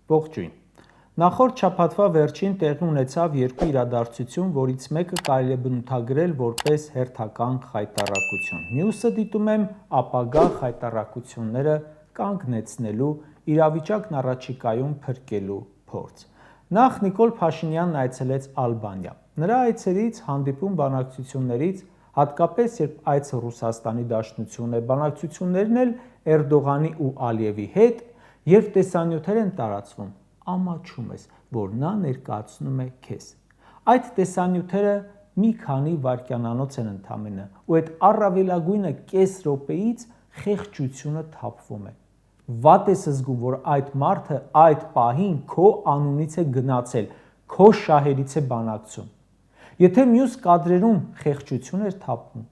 Ողջույն։ Նախորդ շաբաթվա վերջին տեղի ունեցավ երկու իրադարձություն, որից մեկը կարելի է բնութագրել որպես հերթական խայտառակություն։ Մյուսը դիտում եմ ապագա խայտառակությունները կանգնեցնելու, իրավիճակն առաջիկայում փրկելու փորձ։ Նախ Նիկոլ Փաշինյանն այցելեց Ալբանիա։ Նրա այցերից, հանդիպում բանակցություններից, հատկապես երբ այցը Ռուսաստանի Դաշնություն է, բանակցություններն էլ Էրդողանի ու Ալիևի հետ, երբ տեսանյութեր են տարածվում, ամաչում ես, որ նա ներկայացնում է քեզ։ Այդ տեսանյութերը մի քանի վայրկյանանոց են ընդամենը, ու այդ առավելագույնը կես րոպեից խեղճությունը թափվում է։ Վատ ես զգում, որ այդ մարդը այդ պահին քո անունից է գնացել, քո շահերից է բանակցում։ Եթե մյուս կադրերում խեղճություն էր թափվում,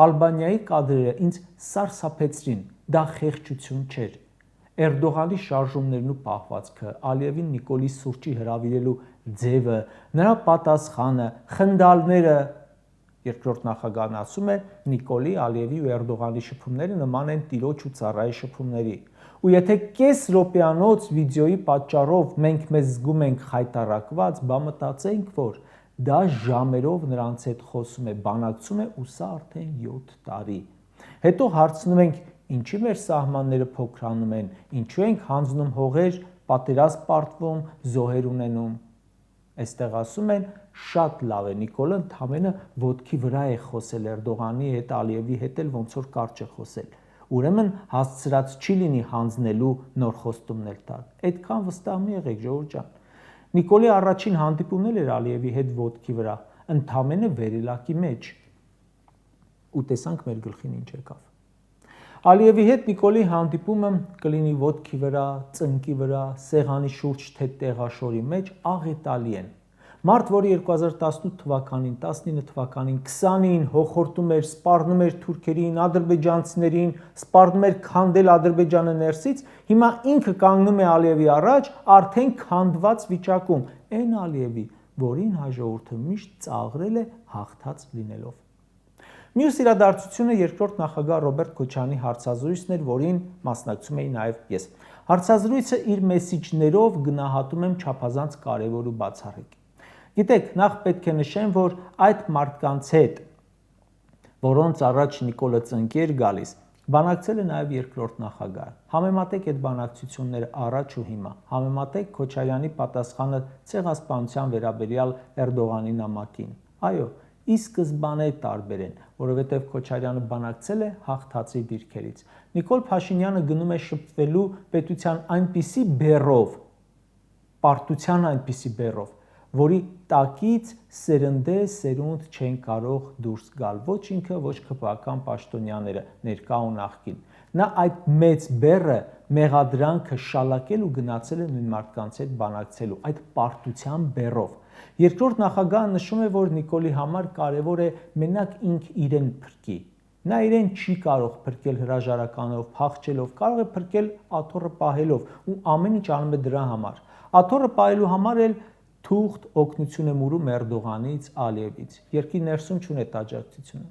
Ալբանիայի կադրերը ինձ սարսափեցրին, դա խեղճություն չէր։ Էրդողանի շարժումներն ու պահվածքը, Ալիևին Նիկոլի սուրճի հրավիրելու ձևը, նրա պատասխանը, խնդալները, երկրորդ նախագահն ասում է, Նիկոլի, Ալիևի ու Էրդողանի շփումները նման են տիրոջ ու ծառայի շփումների։ Ու եթե կես րոպեանոց վիդեոյի պատճառով մենք մեզ զգում ենք խայտառակված, բա մտածենք, որ դա ժամերով նրանց հետ խոսում է, բանակցում է ու սա արդեն 7 տարի։ Հետո հարցնում ենք, ինչի մեր սահմանները փոքրանում են, ինչու ենք հանձնում հողեր, պատերազմ պարտվում, զոհեր ունենում։ Այստեղ ասում են, շատ լավ է, Նիկոլը ընդամենը ոտքի վրա է խոսել Էրդողանի հետ, Ալիևի հետ էլ ոնց որ կարճ է խոսել։ Ուրեմն հասցրած չի լինի հանձնելու նոր խոստումներ տալ։ Այդքան վստահ մի եղեք, ժողովուրդ ջան։ Նիկոլի առաջին հանդիպումն էլ էր Ալիևի հետ ոտքի վրա, ընդամենը վերելակի մեջ։ Ու տեսանք մեր գլխին ինչ եկավ։ Ալիևի հետ Նիկոլի հանդիպումը կլինի ոտքի վրա, ծնկի վրա, սեղանի շուրջ թե տեղաշորի մեջ աղետալի են։ Մարդ, որը 2018 թվականին, 19 թվականին, 20-ին հոխորտում էր, սպառնում էր թուրքերին, ադրբեջանցիներին, սպառնում էր քանդել Ադրբեջանը ներսից, հիմա ինքը կանգնում է Ալիևի առաջ, արդեն քանդված վիճակում, այն Ալիևի, որին հաջողորդը միշտ ծաղրել է հաղթած լինելով։ Մյուս իրադարձությունը երկրորդ նախագահ Ռոբերտ Քոչարյանի հարցազրույցն էր, որին մասնակցում էի նաև ես։ Հարցազրույցը իր մեսիջներով գնահատում եմ չափազանց կարևոր ու բացառիկ։ Գիտեք, նախ պետք է նշեմ, որ այդ մարդկանց հետ, որոնց առաջ Նիկոլը ծնկի էր գալիս, բանակցել է նաև երկրորդ նախագահը։ Համեմատեք այդ բանակցությունները առաջ ու հիմա, համեմատեք Քոչարյանի պատասխանը ցեղասպանության վերաբերյալ Էրդողանի նամակին։ Այո, ի սկզբանե տարբեր են, որովհետև Քոչարյանը բանակցել է հաղթածի դիրքերից։ Նիկոլ Փաշինյանը գնում է շփվելու պետության այնպիսի բեռով, պարտության այնպիսի բեռով, որի տակից սերնդե-սերունդ չեն կարող դուրս գալ ոչ ինքը, ոչ ԿՊԱ-կան պաշտոնյաները, ներկա ու նախկին։ Նա այդ մեծ բեռը, մեղադրանքը շալակել ու գնացել է նույն մարդկանց հետ բանակցելու, այդ պարտության բեռով։ Երկրորդ նախագահը նշում է, որ Նիկոլի համար կարևոր է մենակ ինք իրեն փրկի։ Նա իրեն չի կարող փրկել հրաժարականով, փախչելով, կարող է փրկել աթոռը պահելով ու ամեն ինչ անում է դրա համար։ Աթոռը պահելու համար էլ թուղթ օգնություն է մուրում Էրդողանից, Ալիևից։ Երկրի ներսում չունի աջակցությունը։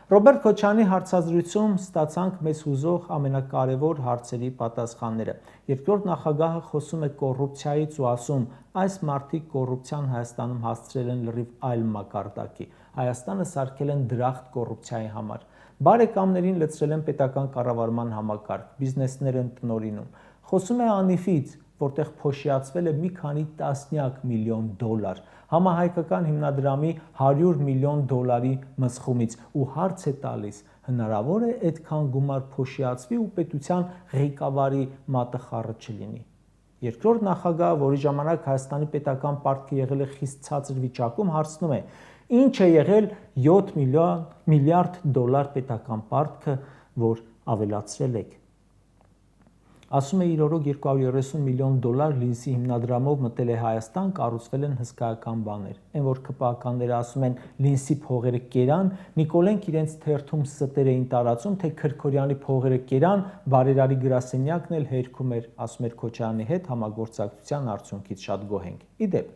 Ռոբերտ Քոչարյանի հարցազրույցում ստացանք մեզ հուզող ամենակարևոր հարցերի պատասխանները։ Երկրորդ նախագահը խոսում է կոռուպցիայից ու ասում, այս մարդիկ կոռուպցիան Հայաստանում հասցրել են լրիվ այլ մակարդակի։ Հայաստանը սարքել են դրախտ կոռուպցիայի համար։ Բարեկամներին լցրել են պետական կառավարման համակարգ, բիզնեսներ են տնօրինում։ Խոսում է Անիֆից, որտեղ փոշիացվել է մի քանի տասնյակ միլիոն դոլար, համահայկական հիմնադրամի 100 միլիոն դոլարի մսխումից ու հարց է տալիս, հնարավոր է այդքան գումար փոշիացվի ու պետության ղեկավարի մատը խառը չլինի։ Երկրորդ նախագահը, որի ժամանակ Հայաստանի պետական պարտքը եղել է խիստ ցածր վիճակում, հարցնում է. ինչ է եղել 7 միլիարդ դոլար պետական պարտքը, որ ավելացրել եք։ Ասում է իր օրոք 230 միլիոն դոլար լինսի հիմնադրամով մտել է Հայաստան, կառուցվել են հսկայական բաներ։ Այն որ ԿՊԱ-ականները ասում են լինսի փողերը կերան, Նիկոլենք իրենց թերթում ստեր էին տարածում, թե Քրքորյանի փողերը կերան, բարերարի գրասենյակն էլ հերքում էր, ասում էր Քոչարյանի հետ համագործակցության արդյունքից շատ գոհ ենք։ Իդեպ,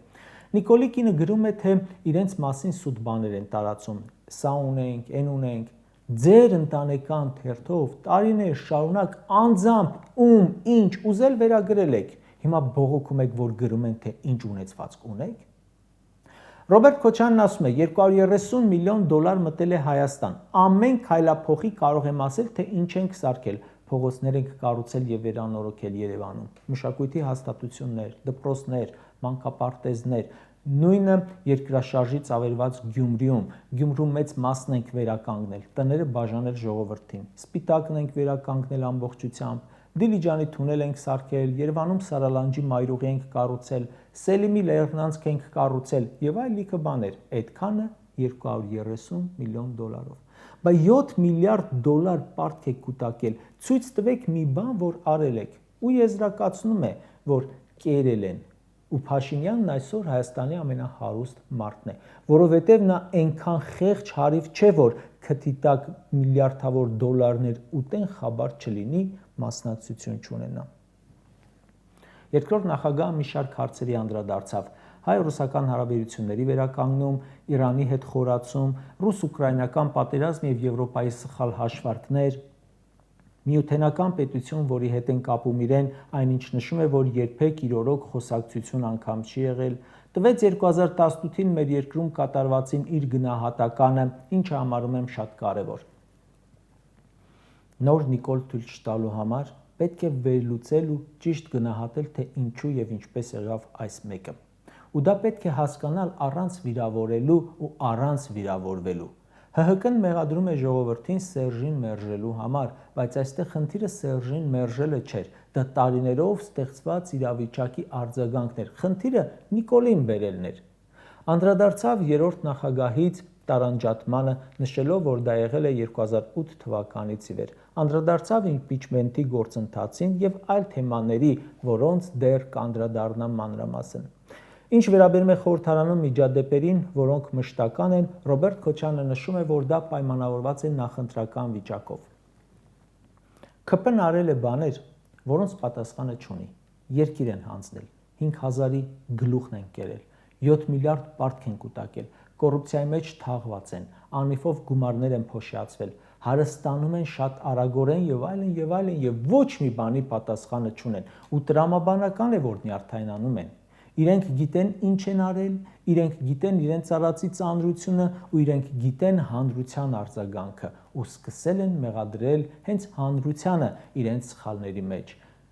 Նիկոլի կինը գրում է, թե իրենց մասին սուտ բաներ են տարածում, սա ունենք, այն ունենք։ Ձեր ընտանեկան թերթով տարիներ շարունակ անձամբ ինչ ուզել վերագրել եք։ Հիմա բողոքում եք, որ գրում են, թե ինչ ունեցվածք ունեք։ Ռոբերտ Քոչարյանն ասում է, 230 միլիոն դոլար մտել է Հայաստան։ Ամեն քայլափոխի կարող եմ ասել, թե ինչ ենք սարքել, փողոցներ ենք կառուցել եւ վերանորոգել Երևանում, մշակույթի հաստատություններ, դպրոցներ, մանկապարտեզներ, նույնը երկրաշարժից ավերված Գյումրու մեծ մասն ենք վերականգնել, տները բաժանել ժողովրդին, Սպիտակն ենք վերականգնել ամբողջությամբ, Դիլիջանի թունել ենք սարքել, Երևանում Սարալանջի մայրուղի ենք կառուցել, Սելիմի լեռնանցք ենք կառուցել եւ այլ լիքը բաներ, այդքանը 230 միլիոն դոլարով։ Բայց 7 միլիարդ դոլար պարտք եք կուտակել, ցույց տվեք մի բան, որ արել եք, ու եզրակացնում է, որ կերել են։ Ու Փաշինյանն այսօր Հայաստանի ամենահարուստ մարդն է, որովհետև նա այնքան խեղճ հարիվ չէ, որ քթի տակ միլիարդավոր դոլարներ ուտեն, խաբար չլինի, մասնակցություն չունենա։ Երկրորդ նախագահը մի շարք հարցերի անդրադարձավ. հայ-ռուսական հարաբերությունների վերականգնում, Իրանի հետ խորացում, ռուս-ուկրաինական պատերազմ եւ Եվրոպայի սխալ հաշվարկներ, միութենական պետություն, որի հետ են կապում իրեն, այնինչ նշում է, որ երբեք իր օրոք խոսակցություն անգամ չի եղել, տվեց 2018-ին մեր երկրում կատարվածին իր գնահատականը, ինչը համարում եմ շատ կարևոր։ Նոր Նիկոլ թույլ չտալու համար պետք է վերլուծել ու ճիշտ գնահատել, թե ինչու եւ ինչպես եղավ այս մեկը։ Ու դա պետք է հասկանալ առանց վիրավորելու ու առանց վիրավորվելու։ ՀՀԿ-ն մեղադրում է ժողովրդին Սերժին մերժելու համար, բայց այստեղ խնդիրը Սերժին մերժելը չէր, դա տարիներով ստեղծված իրավիճակի արձագանքն էր, խնդիրը Նիկոլին բերելն էր։ Անդրադարձավ երրորդ նախագահից տարանջատմանը, նշելով, որ դա եղել է 2008 թվականից ի վեր, անդրադարձավ իմպիչմենտի գործընթացին եւ այլ թեմաների, որոնց դեռ կանդրադառնամ մանրամասն։ Ինչ վերաբերում է խորհրդարանում միջադեպերին, որոնք մշտական են, Ռոբերտ Քոչարյանը նշում է, որ դա պայմանավորված է նախընտրական վիճակով։ ՔՊ-ն արել է բաներ, որոնց պատասխանը չունի։ Երկիր են հանձնել, 5000-ի գլուխն են կերել, 7 միլիարդ պարտք են կուտակել, կոռուպցիայի մեջ թաղված են, անիվով գումարներ են փոշիացվել, հարստանում են շատ արագորեն եւ այլն եւ ոչ մի բանի պատասխանը չունեն, ու տրամաբանական է, որ նյարդայնանում են։ Իրենք գիտեն ինչ են արել, իրենք գիտեն իրենց արածի ծանրությունը ու իրենք գիտեն հանրության արձագանքը ու սկսել են մեղադրել հենց հանրությանը իրենց սխալների մեջ։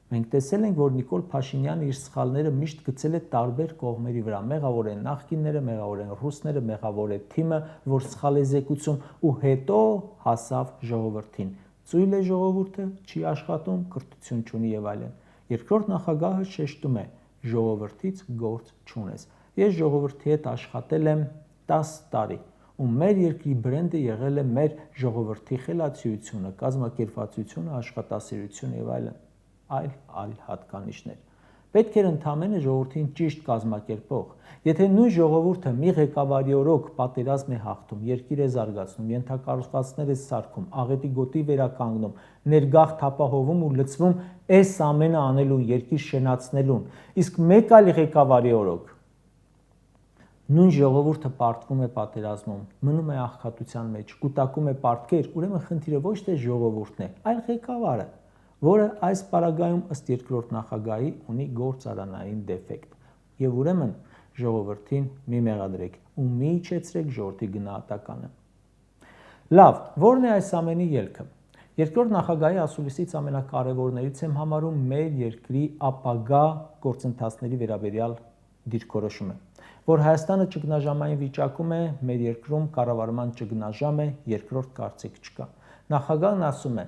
Մենք տեսել ենք, որ Նիկոլ Փաշինյանը իր սխալները միշտ գցել է տարբեր կողմերի վրա, մեղավոր են նախկինները, մեղավոր են ռուսները, մեղավոր է թիմը, որ սխալ է զեկուցում ու հետո հասավ ժողովրդին։ Ծույլ է ժողովուրդը, չի աշխատում, կրթություն չունի եւ այլն։ Երկրորդ նախագահը շեշտում է. ժողովրդից գործ չունես։ Ես ժողովրդի հետ աշխատել եմ 10 տարի ու մեր երկրի բրենդը եղել է մեր ժողովրդի խելացիությունը, կազմակերպվածությունը, աշխատասիրությունը եւ այլ հատկանիշներ։ Պետք էր ընդամենը ժողովրդին ճիշտ կազմակերպող։ Եթե նույն ժողովուրդը մի ղեկավարի օրոք պատերազմ է հաղթում, երկիր է զարգացնում, ենթակառուցվածքներ է սարքում, աղետի գոտի վերականգնում, ներգաղթ ապահովում ու լցվում այս ամենը անելուն, երկիր շենացնելուն, իսկ մեկ այլ ղեկավարի օրոք նույն ժողովուրդը պարտվում է պատերազմում, մնում է աղքատության մեջ, կուտակում է պարտքեր, ուրեմն խնդիրը ոչ թե ժողովուրդն է, այլ ղեկավարը, որը այս պարագայում ըստ երկրորդ նախագահի ունի գործարանային դեֆեկտ։ Եվ ուրեմն ժողովրդին մի մեղադրեք ու մի իջեցրեք ժողովրդի գնահատականը։ Լավ, ո՞րն է այս ամենի ելքը։ Երկրորդ նախագահի ասուլիսից ամենակարևորներից եմ համարում մեր երկրի ապագա գործընթացների վերաբերյալ դիրքորոշումը, որ Հայաստանը ճգնաժամային վիճակում է, մեր երկրում կառավարման ճգնաժամ է, երկրորդ կարծիք չկա։ Նախագահն ասում է.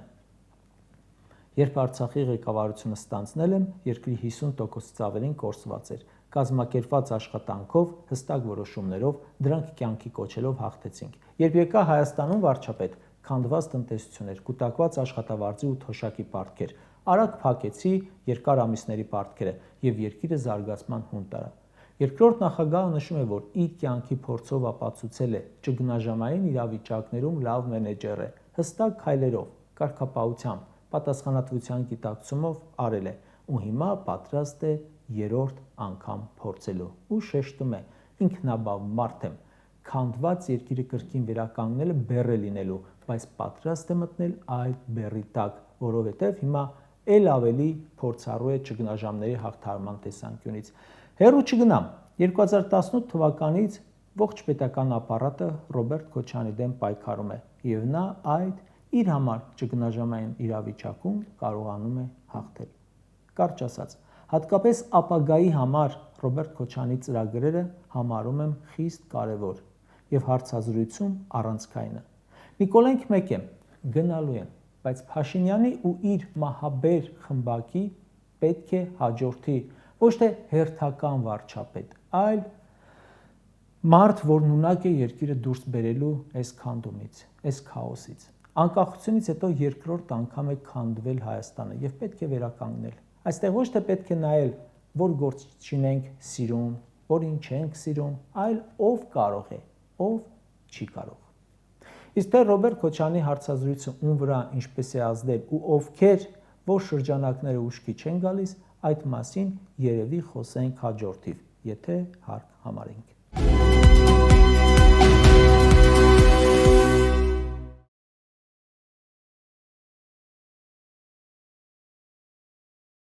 Երբ Արցախի ղեկավարությունը ստանձնել եմ, երկրի 50%-ից ավելին կորսված էր, կազմակերպված աշխատանքով, հստակ որոշումներով, դրանք կյանքի կոչելով հաղթեցինք։ Երբ եկա Հայաստանում վարչապետ, քանդված տնտեսություն էր, կուտակված աշխատավարձի ու թոշակի պարտքեր, արագ փակեցի երկար ամիսների պարտքերը եւ երկիրը զարգացման հուն տարա։ Երկրորդ նախագահը նշում է, որ իր կյանքի փորձով ապացուցել է ճգնաժամային իրավիճակներում լավ մենեջեր է, հստակ քայլերով, կարգապահությամբ, պատասխանատվության գիտակցումով արել է ու հիմա պատրաստ է երրորդ անգամ փորձելու ու շեշտում է ինքնաբավ մարդ եմ, քանդված երկիրը կրկին վերականգնելը բեռ է լինելու, բայց պատրաստ է մտնել այդ բեռի տակ, որովհետև հիմա ել ավելի փորձառու է ճգնաժամերի հաղթահարման տեսանկյունից։ Հեռու չգնամ, 2018 թվականից ողջ պետական ապարատը Ռոբերտ Քոչարյանի դեմ պայքարում է եւ նա այդ իր համար ճգնաժամային իրավիճակում կարողանում է հաղթել։ Կարճ ասած, հատկապես ապագայի համար Ռոբերտ Քոչարյանի ծրագրերը համարում եմ խիստ կարևոր եւ հարցազրույցում առանցքայինը։ Նիկոլենք մեկ է, գնալու են, բայց Փաշինյանի ու իր մահաբեր խմբակի պետք է հաջորդի ոչ թե հերթական վարչապետ, այլ մարդ, որն ունակ է երկիրը դուրս բերելու այս քանդումից, այս քաոսից։ Անկախությունից հետո երկրորդ անգամ է քանդվել Հայաստանը եւ պետք է վերականգնել։ Այստեղ ոչ թե պետք է նայել, որ գործ չունենք սիրում, որին չենք սիրում, այլ ով կարող է, ով չի կարող։ Իսկ թե Ռոբերտ Քոչարյանի հարցազրույցը ում վրա ինչպես է ազդել ու ովքեր որ շրջանակները ուշքի չեն գալիս, այդ մասին երևի խոսենք հաջորդիվ, եթե հարկ համարենք։